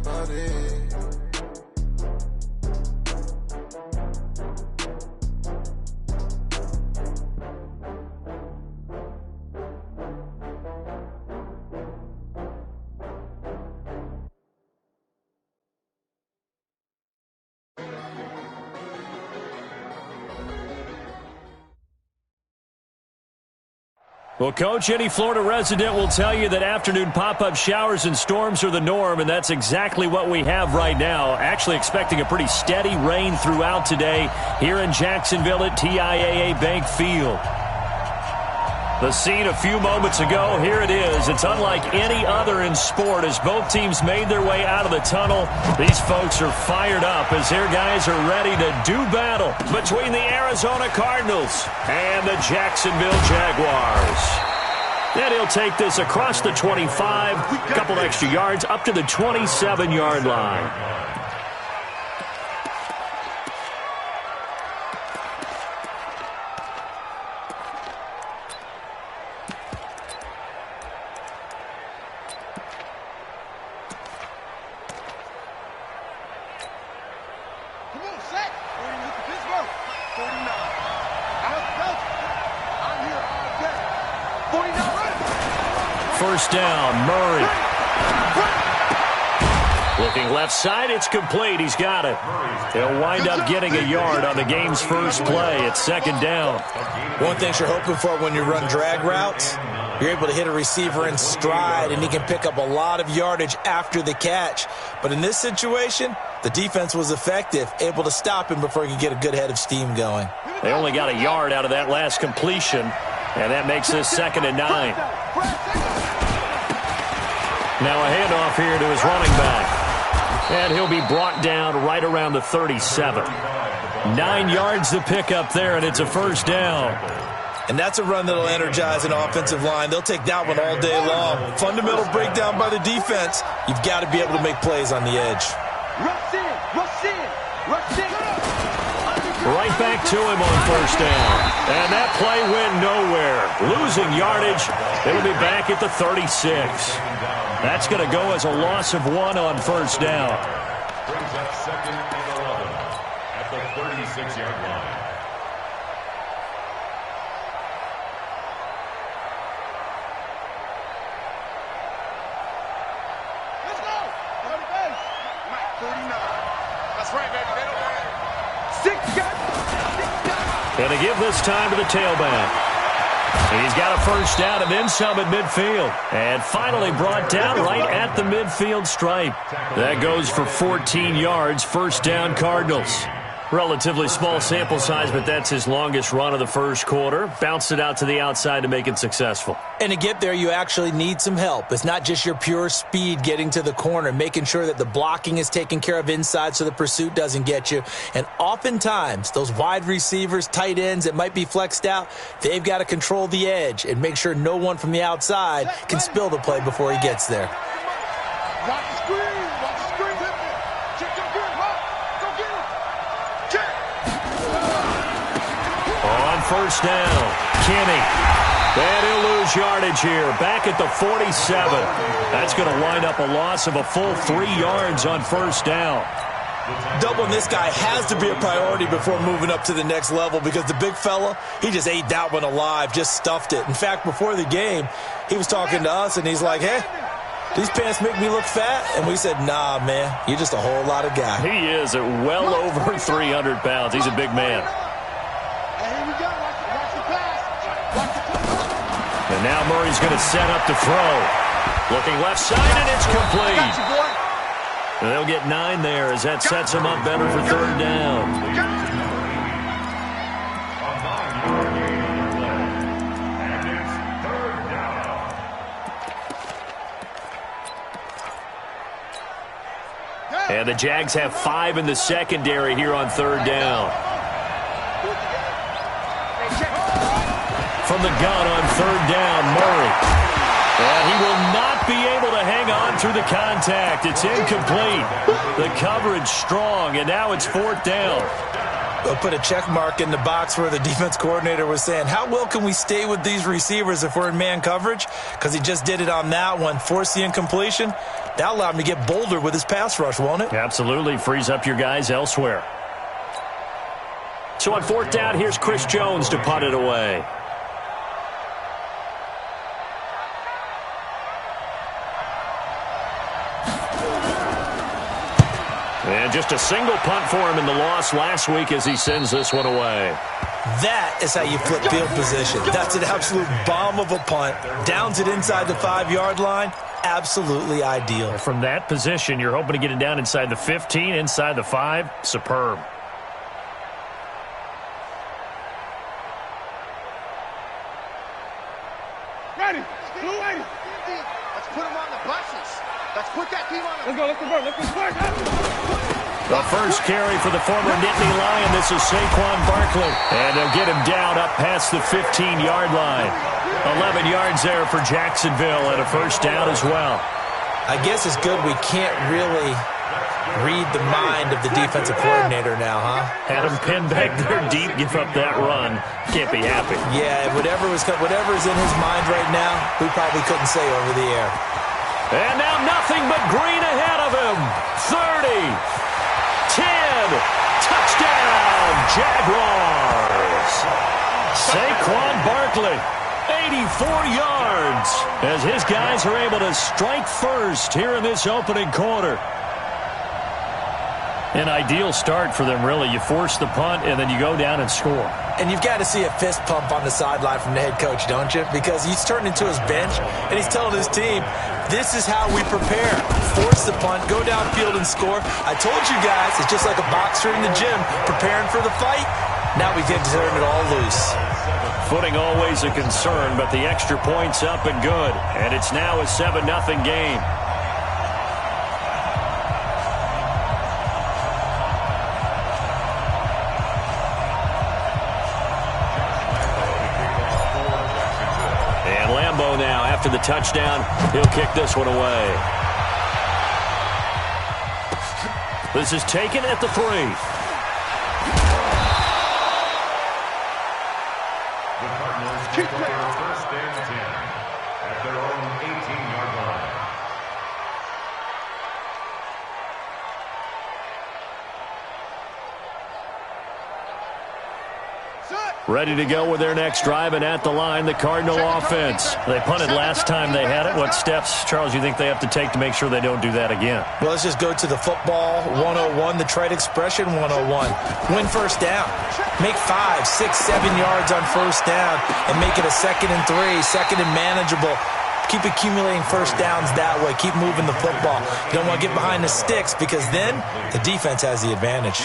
about it. Well, Coach, any Florida resident will tell you that afternoon pop-up showers and storms are the norm, and that's exactly what we have right now. Actually expecting a pretty steady rain throughout today here in Jacksonville at TIAA Bank Field. The scene a few moments ago, here it is. It's unlike any other in sport as both teams made their way out of the tunnel. These folks are fired up as their guys are ready to do battle between the Arizona Cardinals and the Jacksonville Jaguars. And he'll take this across the 25, a couple extra yards up to the 27-yard line. First down, Murray. Looking left side, it's complete. He's got it. He'll wind up getting a yard on the game's first play. It's second down. One thing you're hoping for when you run drag routes, you're able to hit a receiver in stride, and he can pick up a lot of yardage after the catch. But in this situation, the defense was effective, able to stop him before he could get a good head of steam going. They only got a yard out of that last completion, and that makes this 2nd and 9. Now a handoff here to his running back. And he'll be brought down right around the 37. 9 yards to pick up there, and it's a first down. And that's a run that'll energize an offensive line. They'll take that one all day long. Fundamental breakdown by the defense. You've got to be able to make plays on the edge. Rush in, rush in, rush in. Right back to him on first down. And that play went nowhere. Losing yardage. It'll be back at the 36. That's going to go as a loss of 1 on first down. Brings up 2nd and 11 at the 36-yard line. Let's go. 30 base. Mike, 39. That's right, baby. They don't win. 6 guys. And to give this time to the tailback. He's got a first down and then some at midfield. And finally brought down right at the midfield stripe. That goes for 14 yards. First down, Cardinals. Relatively small sample size, but that's his longest run of the first quarter. Bounced it out to the outside to make it successful. And to get there, you actually need some help. It's not just your pure speed getting to the corner, making sure that the blocking is taken care of inside so the pursuit doesn't get you. And oftentimes, those wide receivers, tight ends that might be flexed out, they've got to control the edge and make sure no one from the outside can spill the play before he gets there. Watch the screen. Watch the screen. Check your good. Go get him. Check. On first down, Kenny. And he'll lose yardage here. Back at the 47. That's going to wind up a loss of a full 3 yards on first down. Doubling this guy has to be a priority before moving up to the next level because the big fella, he just ate that one alive, just stuffed it. In fact, before the game, he was talking to us, and he's like, hey, these pants make me look fat? And we said, nah, man, you're just a whole lot of guy. He is at well over 300 pounds. He's a big man. And here we go. Watch the pass. Watch the pass. And now Murray's going to set up to throw. Looking left side, and it's complete. And they'll get 9 there as that sets him up better for third down. And the Jags have 5 in the secondary here on third down. From the gun on third down, Murray. And he will not be able to hang on through the contact. It's incomplete. The coverage strong, and now it's fourth down. put a check mark in the box where the defense coordinator was saying, how well can we stay with these receivers if we're in man coverage? Because he just did it on that one, forced the incompletion. That allowed him to get bolder with his pass rush, won't it? Absolutely. Frees up your guys elsewhere. So on fourth down, here's Chris Jones to punt it away. And just a single punt for him in the loss last week as he sends this one away. That is how you flip field position. That's an absolute bomb of a punt. Downs it inside the 5-yard line. Absolutely ideal. From that position, you're hoping to get it down inside the 15, inside the 5. Superb. Ready. Let's put him on the buses. Let's put that team on the... Let's convert. The first carry for the former Nittany Lion. This is Saquon Barkley. And they'll get him down up past the 15-yard line. 11 yards there for Jacksonville and a first down as well. I guess it's good we can't really read the mind of the defensive coordinator now, huh? Had him pinned back there deep, give up that run. Can't be happy. Yeah, whatever is in his mind right now, we probably couldn't say over the air. And now nothing but green ahead of him. 30, 10, touchdown, Jaguars. Saquon Barkley, 84 yards, as his guys are able to strike first here in this opening quarter. An ideal start for them, really. You force the punt, and then you go down and score. And you've got to see a fist pump on the sideline from the head coach, don't you? Because he's turned into his bench, and he's telling his team, this is how we prepare. Force the punt, go downfield and score. I told you guys, it's just like a boxer in the gym preparing for the fight. Now we get to turn it all loose. Footing always a concern, but the extra point's up and good. And it's now a 7-0 game. Now, after the touchdown, he'll kick this one away. This is taken at the 3. The Cardinals kick for first and 10 at their own 18-yard line. Ready to go with their next drive, and at the line, the Cardinal offense. They punted last time they had it. What steps, Charles, you think they have to take to make sure they don't do that again? Well, let's just go to the football 101, the trade expression 101. Win first down. Make 5, 6, 7 yards on first down and make it a 2nd and 3, 2nd and manageable. Keep accumulating first downs that way. Keep moving the football. You don't want to get behind the sticks because then the defense has the advantage.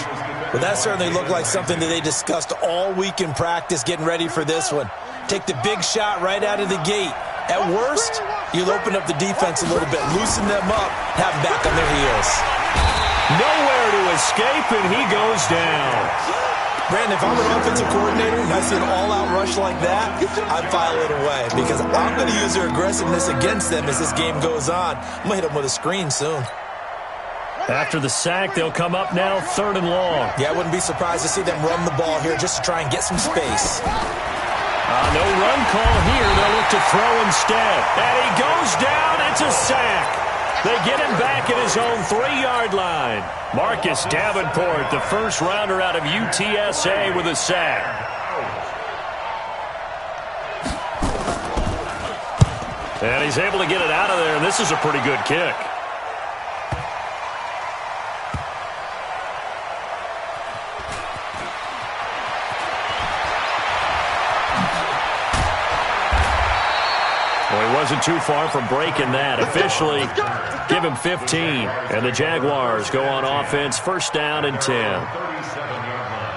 But that certainly looked like something that they discussed all week in practice getting ready for this one. Take the big shot right out of the gate. At worst, you'll open up the defense a little bit, loosen them up, have them back on their heels. Nowhere to escape, and he goes down. Brandon, if I'm an offensive coordinator and I see an all-out rush like that, I'd file it away because I'm going to use their aggressiveness against them as this game goes on. I'm going to hit them with a screen soon. After the sack, they'll come up now 3rd and long. Yeah, I wouldn't be surprised to see them run the ball here just to try and get some space. No run call here. They'll look to throw instead. And he goes down. It's a sack. They get him back at his own 3-yard line. Marcus Davenport, the first rounder out of UTSA, with a sack. And he's able to get it out of there, and this is a pretty good kick. Well, he wasn't too far from breaking that. Officially, give him 15. And the Jaguars go on offense, first down and 10. 37-yard line.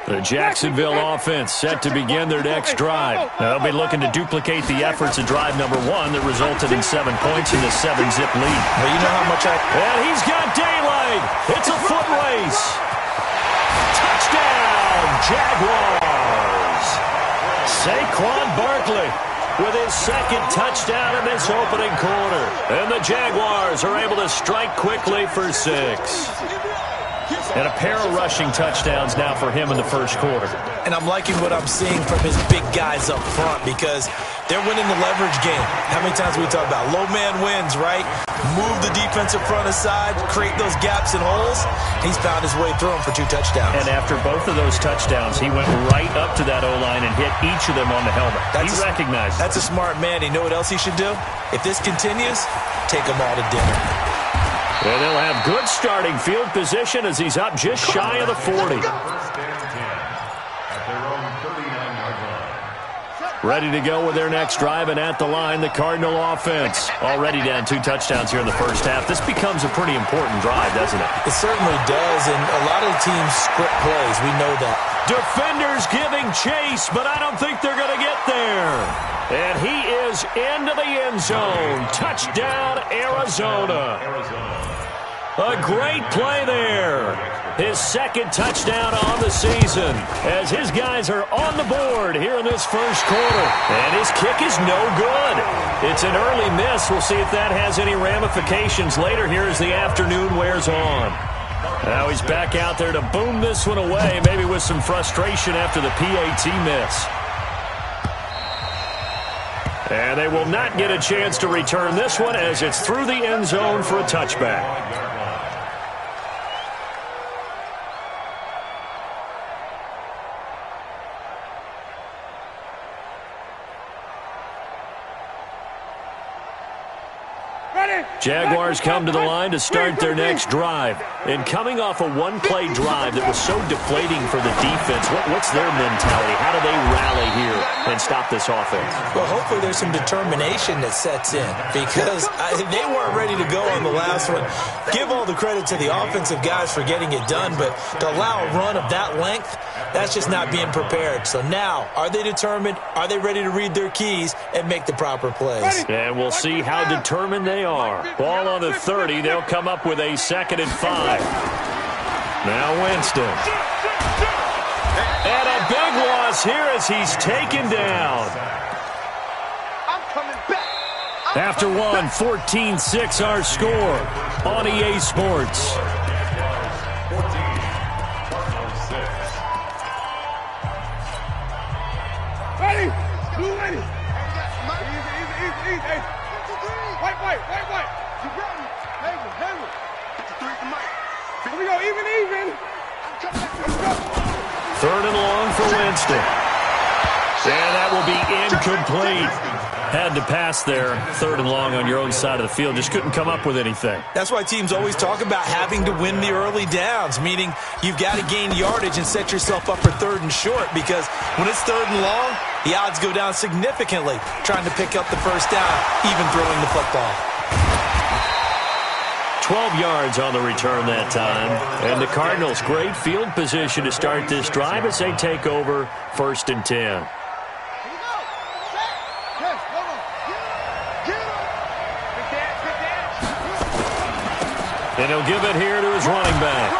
The Jacksonville offense set to begin their next drive. Now, they'll be looking to duplicate the efforts of drive number 1 that resulted in 7 points in the 7-zip lead. Well, you know how much And he's got daylight. It's a foot race. Touchdown, Jaguars. Saquon Barkley. with his second touchdown in this opening quarter. And the Jaguars are able to strike quickly for 6. And a pair of rushing touchdowns now for him in the first quarter. And I'm liking what I'm seeing from his big guys up front because they're winning the leverage game. How many times we talk about low man wins, right? Move the defensive front aside, create those gaps and holes. He's found his way through them for 2 touchdowns. And after both of those touchdowns, he went right up to that O-line and hit each of them on the helmet. He recognized it. That's a smart man. You know what else he should do? If this continues, take them all to dinner. And they'll have good starting field position as he's up just shy of the 40. Ready to go with their next drive, and at the line, the Cardinal offense. Already down 2 touchdowns here in the first half. This becomes a pretty important drive, doesn't it? It certainly does, and a lot of the teams script plays. We know that. Defenders giving chase, but I don't think they're going to get there. And he is into the end zone. Touchdown, Arizona. A great play there. His second touchdown on the season as his guys are on the board here in this first quarter. And his kick is no good. It's an early miss. We'll see if that has any ramifications later here as the afternoon wears on. Now he's back out there to boom this one away, maybe with some frustration after the PAT miss. And they will not get a chance to return this one as it's through the end zone for a touchback. Jaguars come to the line to start their next drive. And coming off a one-play drive that was so deflating for the defense, what's their mentality? How do they rally here and stop this offense? Well, hopefully there's some determination that sets in because they weren't ready to go on the last one. Give all the credit to the offensive guys for getting it done, but to allow a run of that length, that's just not being prepared. So now, are they determined? Are they ready to read their keys and make the proper plays? And we'll see how determined they are. Ball on the 30. They'll come up with a 2nd and 5. Now Winston. And a big loss here as he's taken down. After one, 14-6 our score on EA Sports. Ready? Blue ready. Easy. White. You ready? Hang it. Get the 3 to Mike. Here we go, even. Let's go. 3rd and long for Winston. And that will be incomplete. Had to pass there. 3rd and long on your own side of the field. Just couldn't come up with anything. That's why teams always talk about having to win the early downs, meaning you've got to gain yardage and set yourself up for 3rd and short because when it's 3rd and long, the odds go down significantly trying to pick up the first down, even throwing the football. 12 yards on the return that time. And the Cardinals, great field position to start this drive as they take over 1st and 10. And he'll give it here to his running back.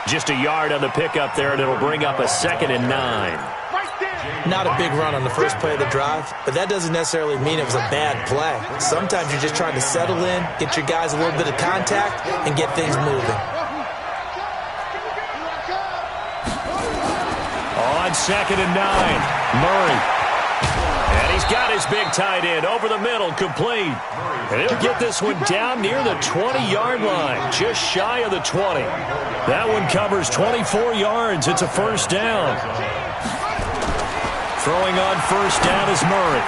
Just a yard on the pickup there, and it'll bring up a 2nd and 9. Not a big run on the first play of the drive, but that doesn't necessarily mean it was a bad play. Sometimes you're just trying to settle in, get your guys a little bit of contact, and get things moving. On 2nd and 9, Murray. And he's got his big tight end over the middle, complete. And he'll get this one down near the 20-yard line, just shy of the 20. That one covers 24 yards. It's a 1st down. Throwing on 1st down is Murray.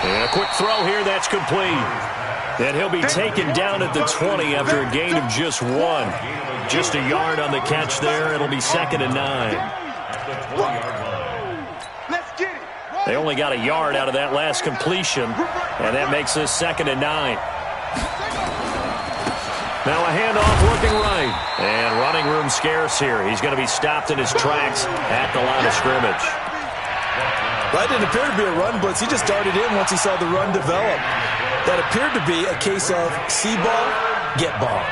And a quick throw here, that's complete. And he'll be taken down at the 20 after a gain of just 1. Just a yard on the catch there. It'll be 2nd and 9. They only got a yard out of that last completion, and that makes this 2nd and 9. Now a handoff looking right, and running room scarce here. He's going to be stopped in his tracks at the line of scrimmage. That didn't appear to be a run blitz. He just darted in once he saw the run develop. That appeared to be a case of see ball, get ball.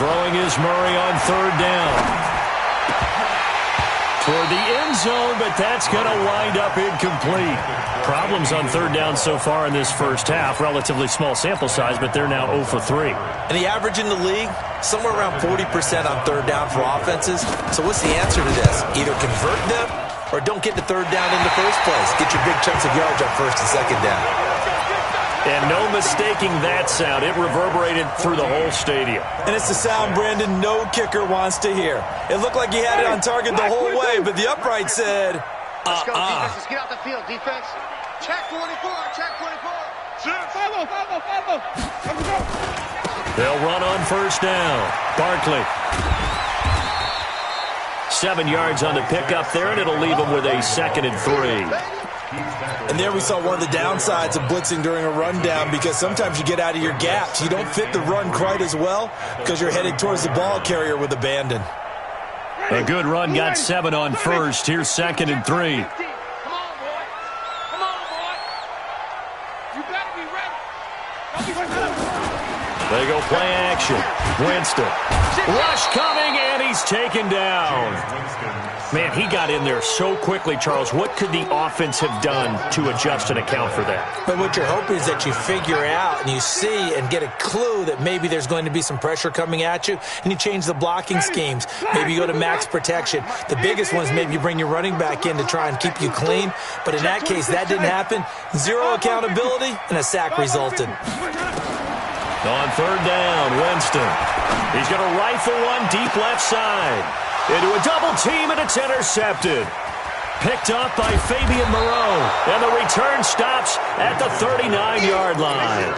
Throwing is Murray on third down. Toward the end zone, but that's going to wind up incomplete. Problems on third down so far in this first half. Relatively small sample size, but they're now 0 for 3. And the average in the league, somewhere around 40% on third down for offenses. So what's the answer to this? Either convert them or don't get to third down in the first place. Get your big chunks of yards on first and second down. And no mistaking that sound. It reverberated through the whole stadium. And it's the sound, Brandon, no kicker wants to hear. It looked like he had it on target the whole way, but the upright said, Let's go, defense. Let's get out the field, defense. Check 24, check 24. Follow. Let's go. They'll run on first down. Barkley. 7 yards on the pickup there, and it'll leave them with a 2nd and 3. And there we saw one of the downsides of blitzing during a rundown, because sometimes you get out of your gaps. You don't fit the run quite as well because you're headed towards the ball carrier with abandon. A good run got 7 on first. Here's 2nd and 3. Come on, boy. Come on, boy. You better be ready. They go play action. Winston. Rush coming, and he's taken down. Man, he got in there so quickly, Charles. What could the offense have done to adjust and account for that? But what you're hoping is that you figure out and you see and get a clue that maybe there's going to be some pressure coming at you, and you change the blocking schemes. Maybe you go to max protection. The biggest one is maybe you bring your running back in to try and keep you clean. But in that case, that didn't happen. Zero accountability, and a sack resulted. On third down, Winston. He's going to rifle one deep left side. Into a double team, and it's intercepted. Picked up by Fabian Moreau. And the return stops at the 39-yard line.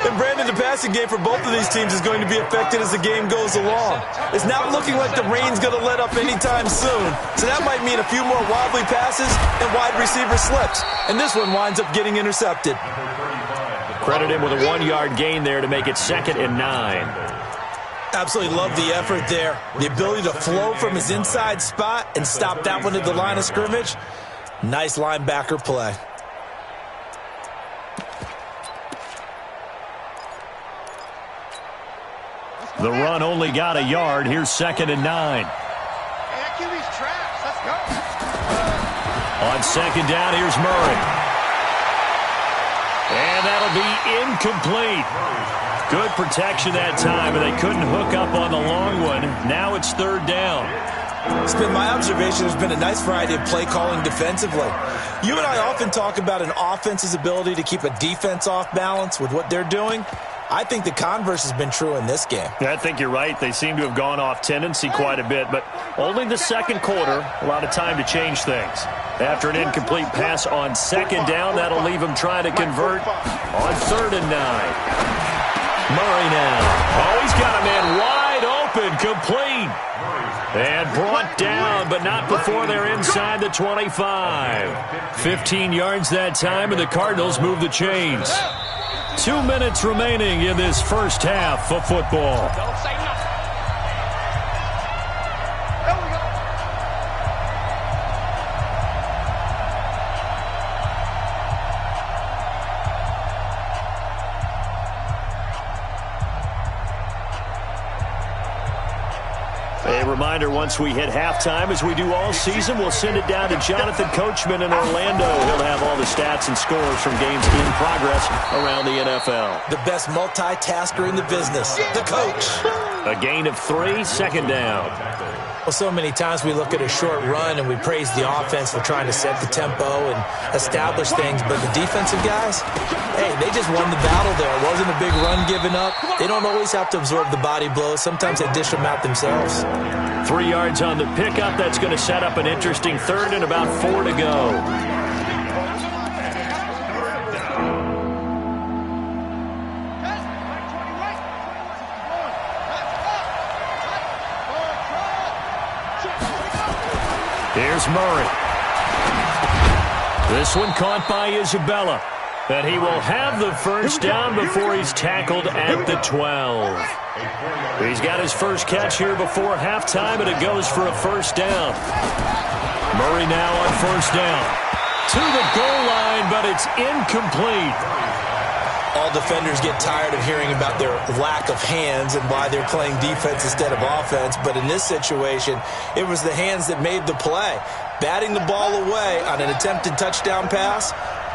And Brandon, the passing game for both of these teams is going to be affected as the game goes along. It's not looking like the rain's going to let up anytime soon. So that might mean a few more wobbly passes and wide receiver slips. And this one winds up getting intercepted. Credit him with a 1-yard gain there to make it 2nd and 9. Absolutely love the effort there. The ability to flow from his inside spot and stop that one at the line of scrimmage. Nice linebacker play. The run only got a yard. Here's 2nd and 9. Hey, that QB's traps. Let's go. On 2nd down, here's Murray. And that'll be incomplete. Good protection that time, but they couldn't hook up on the long one. Now it's 3rd down. It's been my observation there's been a nice variety of play calling defensively. You and I often talk about an offense's ability to keep a defense off balance with what they're doing. I think the converse has been true in this game. I think you're right. They seem to have gone off tendency quite a bit, but only the 2nd quarter, a lot of time to change things. After an incomplete pass on 2nd down, that'll leave him trying to convert on 3rd and 9. Murray now. Oh, he's got a man wide open, complete. And brought down, but not before they're inside the 25. 15 yards that time, and the Cardinals move the chains. 2 minutes remaining in this first half of football. Don't say nothing. A reminder, once we hit halftime, as we do all season, we'll send it down to Jonathan Coachman in Orlando. He'll have all the stats and scores from games in progress around the NFL. The best multitasker in the business, the coach. A gain of 3, 2nd down. Well, so many times we look at a short run and we praise the offense for trying to set the tempo and establish things, but the defensive guys, hey, they just won the battle there. It wasn't a big run given up. They don't always have to absorb the body blows. Sometimes they dish them out themselves. 3 yards on the pickup. That's going to set up an interesting 3rd and about 4 to go. Here's Murray. This one caught by Isabella. And he will have the first down before he's tackled at the 12. He's got his first catch here before halftime, and it goes for a first down. Murray now on first down. To the goal line, but it's incomplete. All all defenders get tired of hearing about their lack of hands and why they're playing defense instead of offense. But in this situation, it was the hands that made the play. Batting the ball away on an attempted touchdown pass,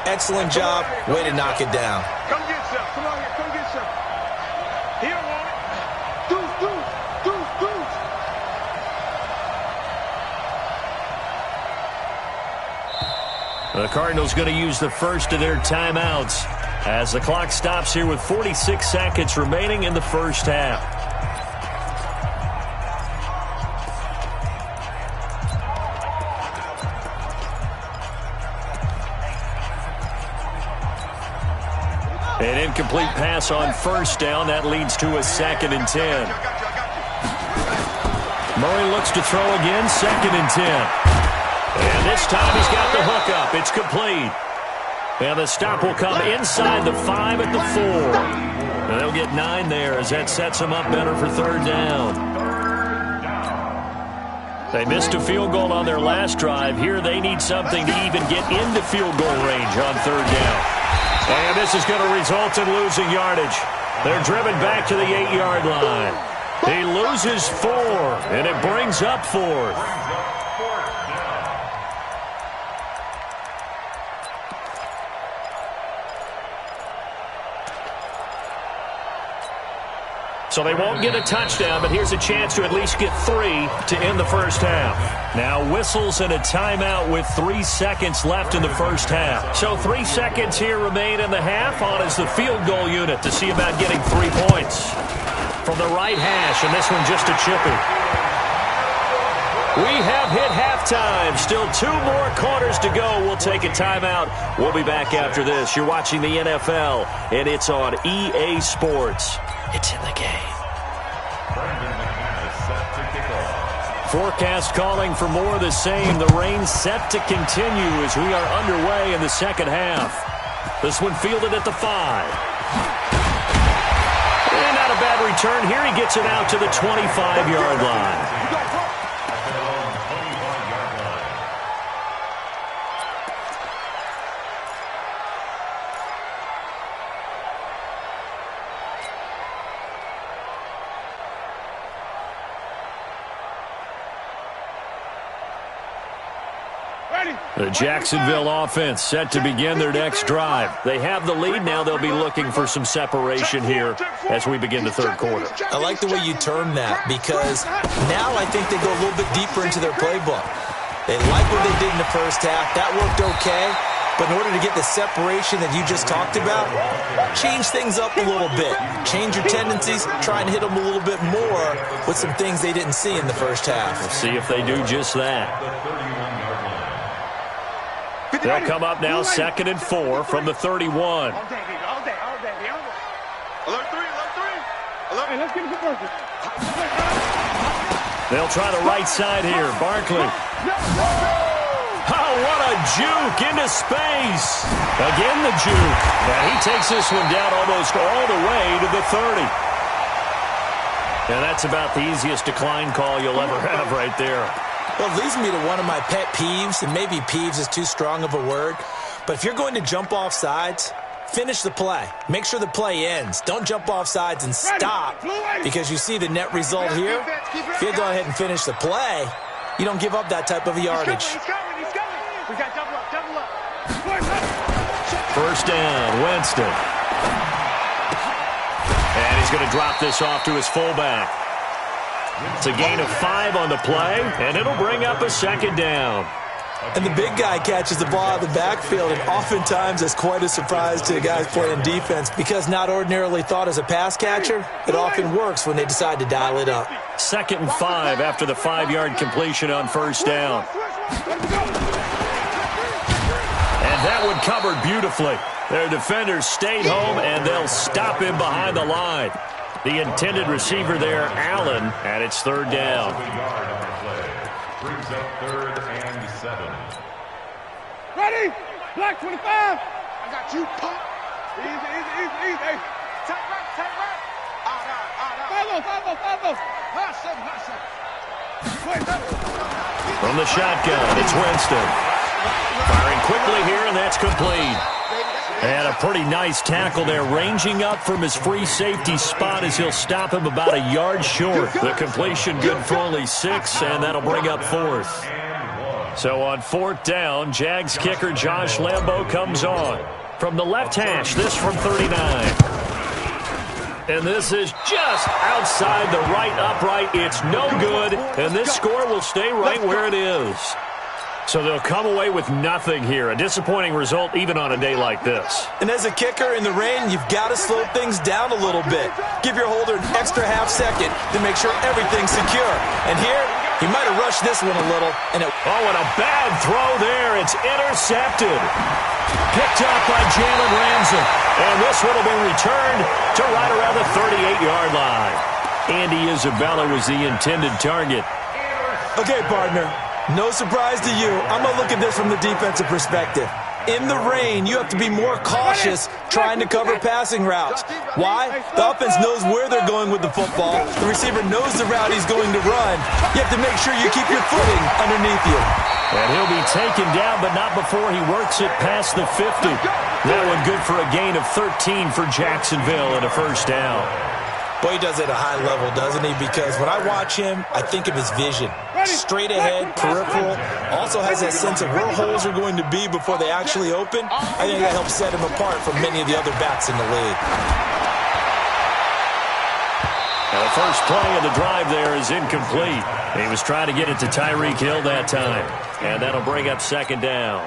excellent job. Way to knock it down. Come get some. Come on here. Come get some. He don't want it. Deuce. The Cardinals going to use the first of their timeouts as the clock stops here with 46 seconds remaining in the first half. An incomplete pass on first down. That leads to a 2nd and 10. Murray looks to throw again, 2nd and 10. And this time he's got the hookup. It's complete. And the stop will come inside the 5 at the 4. And they'll get 9 there as that sets them up better for 3rd down. They missed a field goal on their last drive. Here they need something to even get into field goal range on 3rd down. And this is going to result in losing yardage. They're driven back to the 8-yard line. He loses 4, and it brings up 4th. So they won't get a touchdown, but here's a chance to at least get 3 to end the first half. Now whistles and a timeout with 3 seconds left in the first half. So 3 seconds here remain in the half. On is the field goal unit to see about getting 3 points. From the right hash, and this one just a chippy. We have hit halftime. Still 2 more quarters to go. We'll take a timeout. We'll be back after this. You're watching the NFL, and it's on EA Sports. It's in the game. Forecast calling for more of the same. The rain set to continue as we are underway in the second half. This one fielded at the 5. And not a bad return here. He gets it out to the 25-yard line. The Jacksonville offense set to begin their next drive. They have the lead. Now they'll be looking for some separation here as we begin the 3rd quarter. I like the way you term that because now I think they go a little bit deeper into their playbook. They like what they did in the first half. That worked okay. But in order to get the separation that you just talked about, change things up a little bit. Change your tendencies. Try and hit them a little bit more with some things they didn't see in the first half. We'll see if they do just that. They'll come up now 2nd and 4 from the 31. All day. Alert 3. Alert. Hey, let's get it to They'll try the right side here. Barkley. Oh, what a juke into space. Again, the juke. And he takes this one down almost all the way to the 30. And that's about the easiest decline call you'll ever have right there. Well, it leads me to one of my pet peeves, and maybe peeves is too strong of a word, but if you're going to jump off sides, finish the play. Make sure the play ends. Don't jump off sides and stop because you see the net result here. If you go ahead and finish the play, you don't give up that type of yardage. He's coming. We got double up. First down, Winston. And he's going to drop this off to his fullback. It's a gain of 5 on the play, and it'll bring up a 2nd down. And the big guy catches the ball out of the backfield, and oftentimes that's quite a surprise to the guys playing defense because not ordinarily thought as a pass catcher, it often works when they decide to dial it up. 2nd and 5 after the 5-yard completion on first down. And that one covered beautifully. Their defenders stayed home, and they'll stop him behind the line. The intended receiver there, Allen, and it's 3rd down. Brings up 3rd and 7. Ready? Black 25. I got you, pump. Easy. Hey. Tight right. Follow. Hot shot. From the shotgun, it's Winston. Firing quickly here, and that's complete. And a pretty nice tackle there, ranging up from his free safety spot as he'll stop him about a yard short. The completion good for only 6, and that'll bring up 4th. So on 4th down, Jags kicker Josh Lambo comes on. From the left hash, this from 39. And this is just outside the right upright. It's no good, and this score will stay right where it is. So they'll come away with nothing here. A disappointing result even on a day like this. And as a kicker in the rain, you've got to slow things down a little bit. Give your holder an extra half second to make sure everything's secure. And here, he might have rushed this one a little. And a bad throw there. It's intercepted. Picked up by Jalen Ramsey. And this one will be returned to right around the 38-yard line. Andy Isabella was the intended target. Okay, partner. No surprise to you. I'm going to look at this from the defensive perspective. In the rain, you have to be more cautious trying to cover passing routes. Why? The offense knows where they're going with the football. The receiver knows the route he's going to run. You have to make sure you keep your footing underneath you. And he'll be taken down, but not before he works it past the 50. That one good for a gain of 13 for Jacksonville and a first down. Boy, he does it at a high level, doesn't he? Because when I watch him, I think of his vision. Straight ahead, peripheral. Also has that sense of where holes are going to be before they actually open. I think that helps set him apart from many of the other backs in the league. And the first play of the drive there is incomplete. He was trying to get it to Tyreek Hill that time. And that'll bring up 2nd down.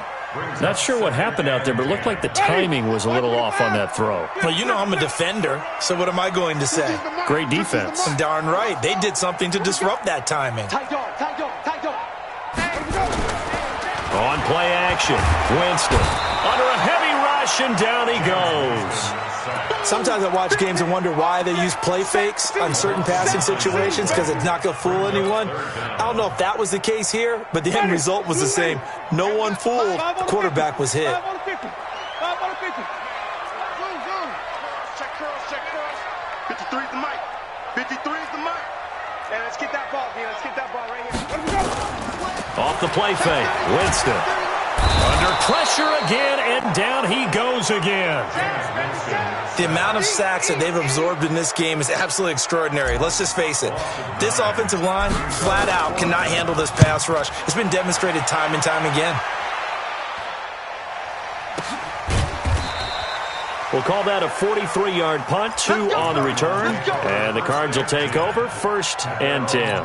Not sure what happened out there, but it looked like the timing was a little off on that throw. Well, you know I'm a defender, so what am I going to say? Great defense. Darn right. They did something to disrupt that timing. On play action, Winston under a heavy rush, and down he goes. Sometimes I watch games and wonder why they use play fakes on certain passing situations, because it's not going to fool anyone. I don't know if that was the case here, but the end result was the same. No one fooled. The quarterback was hit. Check curls. 53 is the mic. 53 is the mic. And let's get that ball, Let's get that ball right here. Let me go. Off the play fake, Winston. Under pressure again, and down he goes again. The amount of sacks that they've absorbed in this game is absolutely extraordinary. Let's just face it. This offensive line, flat out, cannot handle this pass rush. It's been demonstrated time and time again. We'll call that a 43-yard punt, 2 on the return. And the Cards will take over, 1st and 10.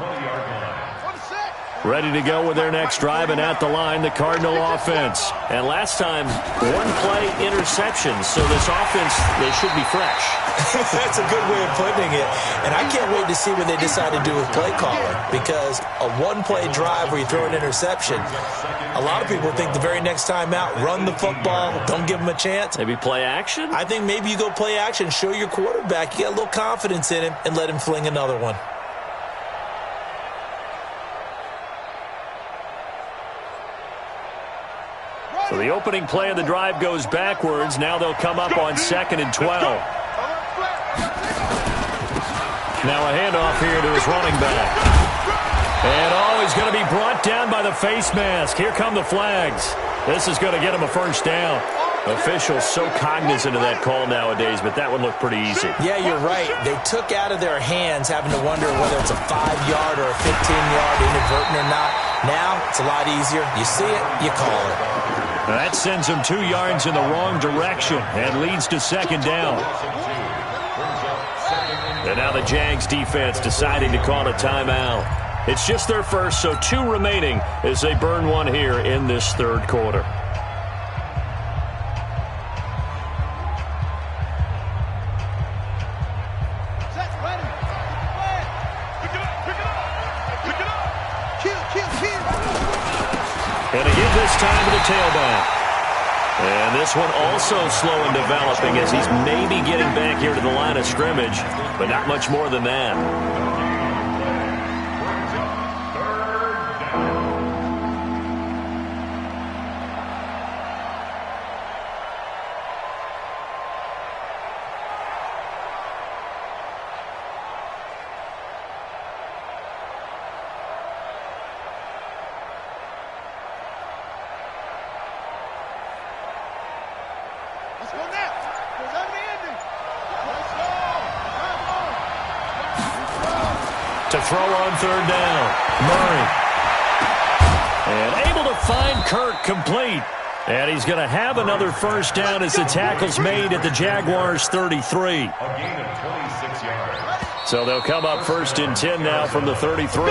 Ready to go with their next drive, and at the line, the Cardinal offense. And last time, 1-play interception, so this offense, they should be fresh. That's a good way of putting it. And I can't wait to see what they decide to do with play calling, because a 1-play drive where you throw an interception, a lot of people think the very next time out, run the football, don't give them a chance. Maybe play action? I think maybe you go play action, show your quarterback, you got a little confidence in him, and let him fling another one. So the opening play of the drive goes backwards. Now they'll come up on 2nd and 12. Now a handoff here to his running back. And he's going to be brought down by the face mask. Here come the flags. This is going to get him a first down. Officials so cognizant of that call nowadays, but that one looked pretty easy. Yeah, you're right. They took out of their hands having to wonder whether it's a 5-yard or a 15-yard inadvertent or not. Now it's a lot easier. You see it, you call it. That sends them 2 yards in the wrong direction and leads to 2nd down. And now the Jags defense deciding to call a timeout. It's just their first, so 2 remaining as they burn one here in this 3rd quarter. And again this time to the tailback. And this one also slow in developing as he's maybe getting back here to the line of scrimmage, but not much more than that. throw on third down. Murray. And able to find Kirk complete. And he's going to have another first down as the tackle's made at the Jaguars' 33. A gain of 26 yards. So they'll come up 1st and 10 now from the 33.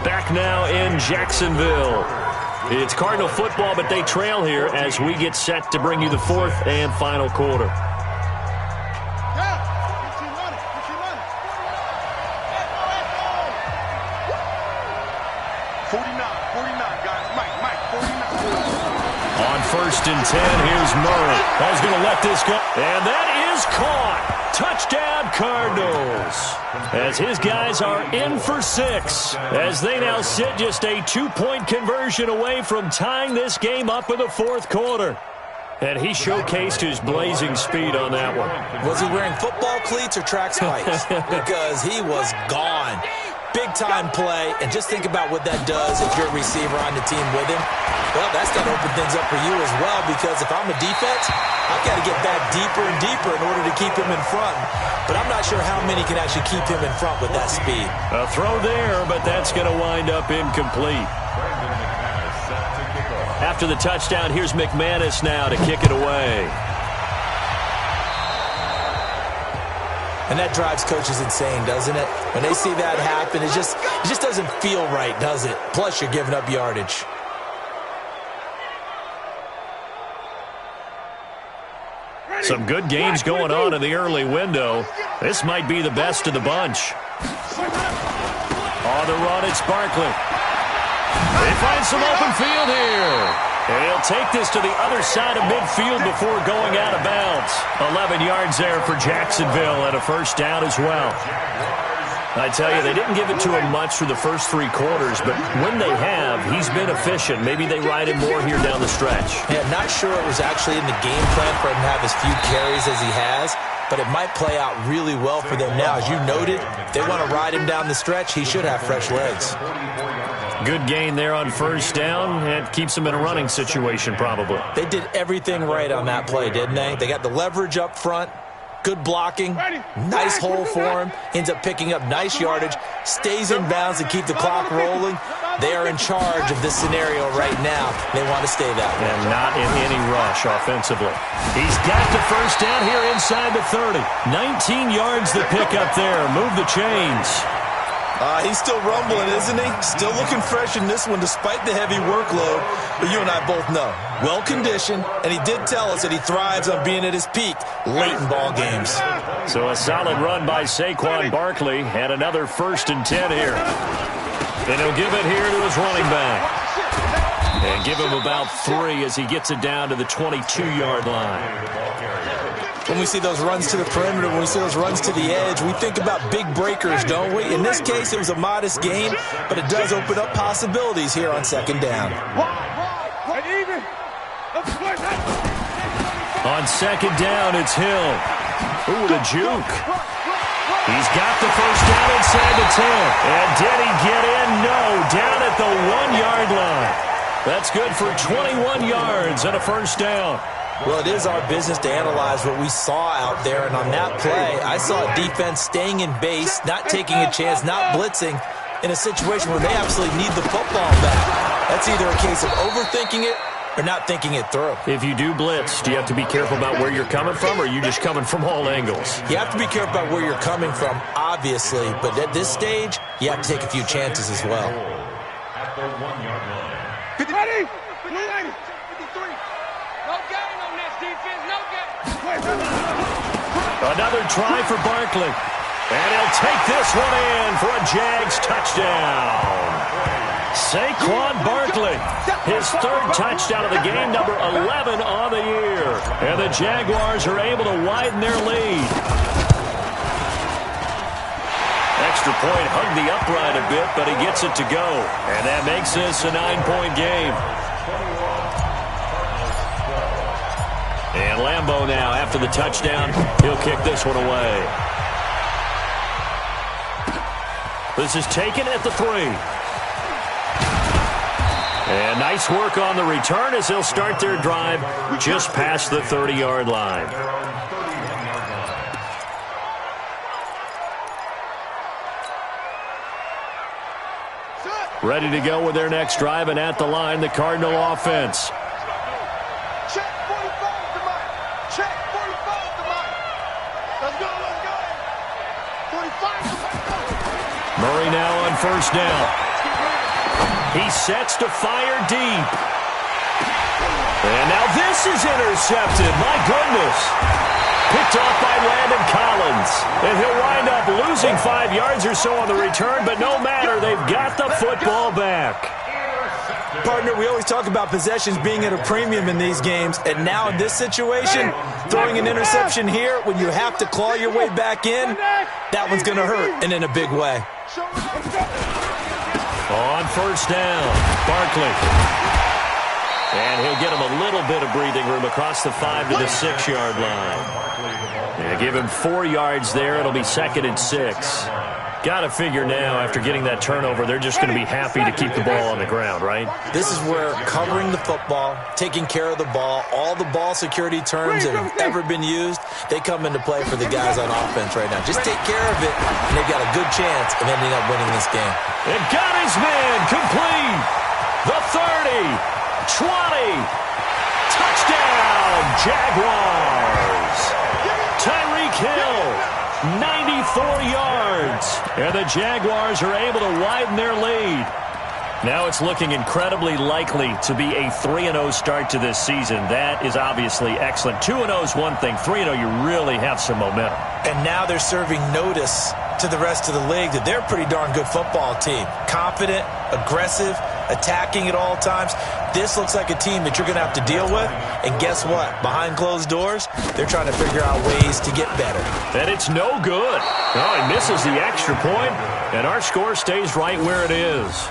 Back now in Jacksonville. It's Cardinal football, but they trail here as we get set to bring you the 4th and final quarter. 49, guys. Mike, 49. On 1st and 10, here's Murray. Ball's going to let this go. And that is caught. Touchdown, Cardinals. As his guys are in for 6. As they now sit just a 2-point conversion away from tying this game up in the 4th quarter. And he showcased his blazing speed on that one. Was he wearing football cleats or track spikes? Because he was gone. Big-time play, and just think about what that does if you're a receiver on the team with him. Well, that's going to open things up for you as well, because if I'm a defense, I've got to get back deeper and deeper in order to keep him in front. But I'm not sure how many can actually keep him in front with that speed. A throw there, but that's going to wind up incomplete. After the touchdown, here's McManus now to kick it away. And that drives coaches insane, doesn't it? When they see that happen, it just doesn't feel right, does it? Plus, you're giving up yardage. Some good games going on in the early window. This might be the best of the bunch. On the run, it's Barkley. They find some open field here. And he'll take this to the other side of midfield before going out of bounds. 11 yards there for Jacksonville and a first down as well. I tell you, they didn't give it to him much for the first 3 quarters, but when they have, he's been efficient. Maybe they ride him more here down the stretch. Yeah, not sure it was actually in the game plan for him to have as few carries as he has, but it might play out really well for them now. As you noted, if they want to ride him down the stretch, he should have fresh legs. Good gain there on first down. It keeps them in a running situation probably. They did everything right on that play, didn't they? They got the leverage up front, good blocking, nice hole for him, ends up picking up nice yardage, stays in bounds to keep the clock rolling. They are in charge of this scenario right now. They want to stay that way. And not in any rush offensively. He's got the first down here inside the 30. 19 yards to pick up there. Move the chains. He's still rumbling, isn't he? Still looking fresh in this one despite the heavy workload. But you and I both know, well-conditioned, and he did tell us that he thrives on being at his peak late in ball games. So a solid run by Saquon Barkley and another 1st and 10 here. And he'll give it here to his running back. And give him about 3 as he gets it down to the 22-yard line. When we see those runs to the perimeter, when we see those runs to the edge, we think about big breakers, don't we? In this case, it was a modest gain, but it does open up possibilities here on 2nd down. On 2nd down, it's Hill. Ooh, the juke. He's got the first down inside the 10. And did he get in? No, down at the 1-yard line. That's good for 21 yards and a first down. Well, it is our business to analyze what we saw out there, and on that play, I saw a defense staying in base, not taking a chance, not blitzing, in a situation where they absolutely need the football back. That's either a case of overthinking it or not thinking it through. If you do blitz, do you have to be careful about where you're coming from, or are you just coming from all angles? You have to be careful about where you're coming from, obviously, but at this stage, you have to take a few chances as well. At the 1-yard line. 50, ready? 50, 53. No gain on this defense, no gain. Another try for Barkley. And he'll take this one in for a Jags touchdown. Saquon Barkley, his 3rd touchdown of the game, number 11 on the year. And the Jaguars are able to widen their lead. Extra point hugged the upright a bit, but he gets it to go. And that makes this a 9-point game. And Lambeau now, after the touchdown, he'll kick this one away. This is taken at the 3. And nice work on the return as they'll start their drive just past the 30-yard line. Ready to go with their next drive, and at the line, the Cardinal offense. Check 45 to Mike. Check 45 to Mike. Let's go, let's go. 45 to Mike. Murray now on first down. He sets to fire deep. And now this is intercepted. My goodness. Picked off by Landon Collins. And he'll wind up losing 5 yards or so on the return, but no matter, they've got the football back. Partner, we always talk about possessions being at a premium in these games, and now in this situation, throwing an interception here when you have to claw your way back in, that one's going to hurt, and in a big way. On first down, Barkley. And he'll get him a little bit of breathing room across the 5 to the 6-yard line. Yeah, give him 4 yards there. It'll be 2nd and 6. Got to figure now, after getting that turnover, they're just going to be happy to keep the ball on the ground, right? This is where covering the football, taking care of the ball, all the ball security terms that have ever been used, they come into play for the guys on offense right now. Just take care of it, and they've got a good chance of ending up winning this game. And got his man complete. The 30, 20, touchdown, Jaguars. Tyreek Hill, 94 yards. And the Jaguars are able to widen their lead. Now it's looking incredibly likely to be a 3-0 start to this season. That is obviously excellent. 2-0 is one thing. 3-0, you really have some momentum. And now they're serving notice to the rest of the league that they're a pretty darn good football team. Confident, aggressive, attacking at all times. This looks like a team that you're going to have to deal with. And guess what? Behind closed doors, they're trying to figure out ways to get better. And it's no good. Oh, he misses the extra point, and our score stays right where it is.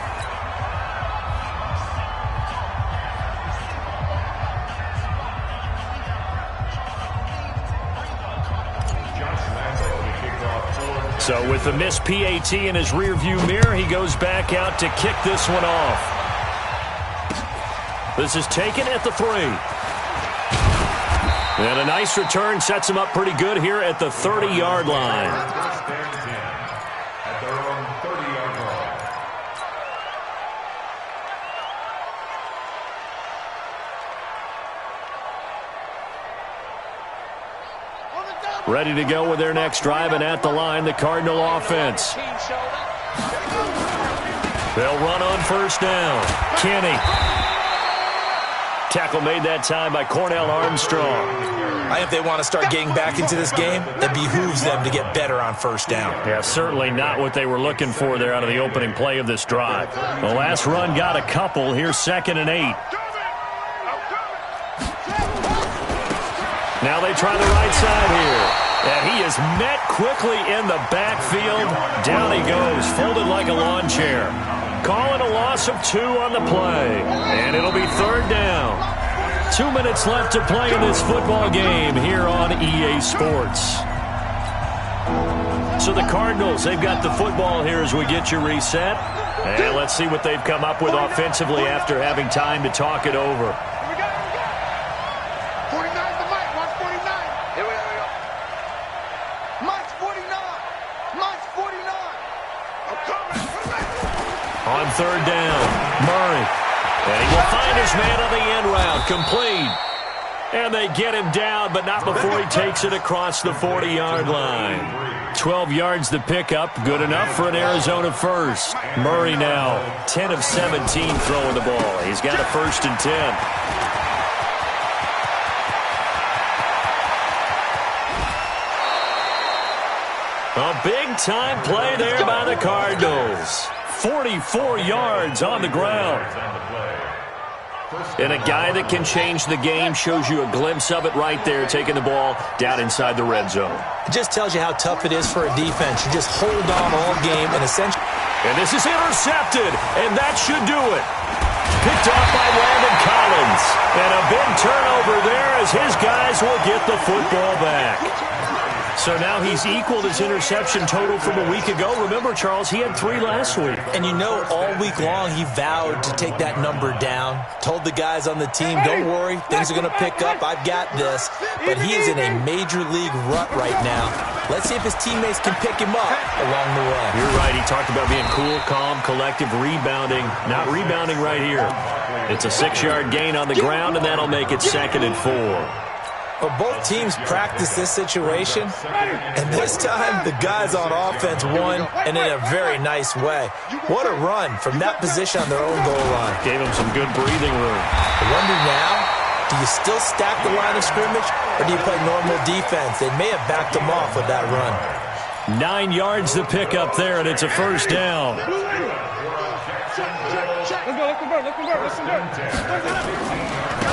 So with the missed PAT in his rearview mirror, he goes back out to kick this one off. This is taken at the 3. And a nice return sets him up pretty good here at the 30-yard line. At their own 30-yard line. Ready to go with their next drive, and at the line, the Cardinal offense. They'll run on first down. Kenny. Tackle made that time by Cornell Armstrong. I think if they want to start getting back into this game, it behooves them to get better on first down. Yeah, certainly not what they were looking for there out of the opening play of this drive. The last run got a couple. Here's 2nd and 8. Now they try the right side here. And he is met quickly in the backfield. Down he goes, folded like a lawn chair. Calling a loss of 2 on the play. And it'll be 3rd down. 2 minutes left to play in this football game here on EA Sports. So the Cardinals, they've got the football here as we get you reset. And let's see what they've come up with offensively after having time to talk it over. 49 to Mike. Watch 49. Here we go. Mike's 49. Mike's 49. I'm coming. On 3rd down, Murray. And he will find his man on the end route. Complete. And they get him down, but not before he takes it across the 40-yard line. 12 yards the pickup. Good enough for an Arizona first. Murray now 10 of 17 throwing the ball. He's got a 1st and 10. A big-time play there by the Cardinals. 44 yards on the ground. And a guy that can change the game, shows you a glimpse of it right there, taking the ball down inside the red zone. It just tells you how tough it is for a defense. You just hold on all game and essentially... And this is intercepted, and that should do it. Picked off by Landon Collins. And a big turnover there as his guys will get the football back. So now he's equaled his interception total from a week ago. Remember, Charles, he had 3 last week. And you know, all week long he vowed to take that number down. Told the guys on the team, don't worry, things are going to pick up. I've got this. But he is in a major league rut right now. Let's see if his teammates can pick him up along the way. You're right. He talked about being cool, calm, collective, rebounding. Not rebounding right here. It's a 6-yard gain on the ground, and that'll make it 2nd and 4. Well, both teams practice this situation, and this time the guys on offense won, and in a very nice way. What a run from that position on their own goal line. Gave them some good breathing room. I wonder now, do you still stack the line of scrimmage, or do you play normal defense? They may have backed them off with that run. 9 yards to pick up there, and it's a first down.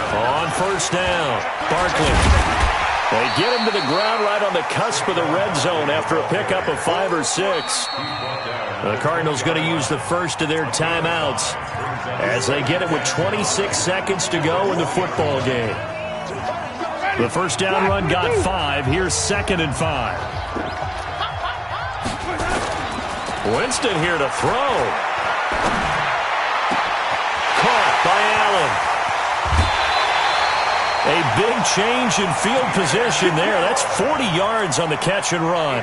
On first down, Barkley. They get him to the ground right on the cusp of the red zone after a pickup of 5 or 6. The Cardinals going to use the first of their timeouts as they get it with 26 seconds to go in the football game. The first down run got 5. Here's 2nd and 5. Winston here to throw. Caught by Allen. A big change in field position there. That's 40 yards on the catch and run.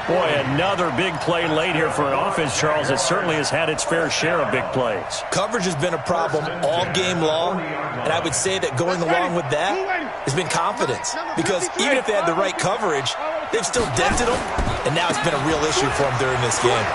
Boy, another big play late here for an offense, Charles, that certainly has had its fair share of big plays. Coverage has been a problem all game long, and I would say that going along with that has been confidence. Because even if they had the right coverage, they've still dented them, and now it's been a real issue for them during this game.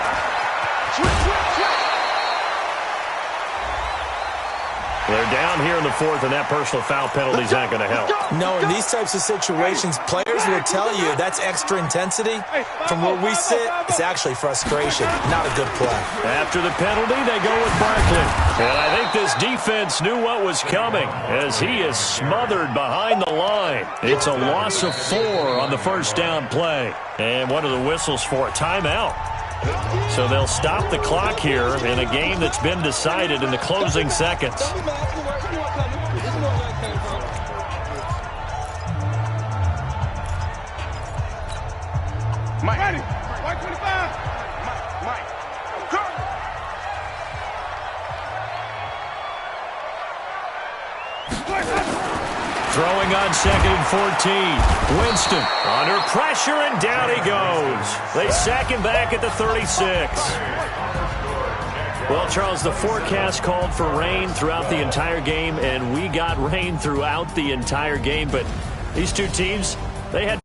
They're down here in the 4th, and that personal foul penalty is not going to help. No, in these types of situations, players will tell you that's extra intensity. From where we sit, it's actually frustration, not a good play. After the penalty, they go with Barkley. And I think this defense knew what was coming as he is smothered behind the line. It's a loss of 4 on the first down play. And what are the whistles for? Timeout. So they'll stop the clock here in a game that's been decided in the closing seconds. Mike. Ready. Mike 25. Mike. Throwing on 2nd and 14. Winston under pressure, and down he goes. They sack him back at the 36. Well, Charles, the forecast called for rain throughout the entire game, and we got rain throughout the entire game. But these two teams, they had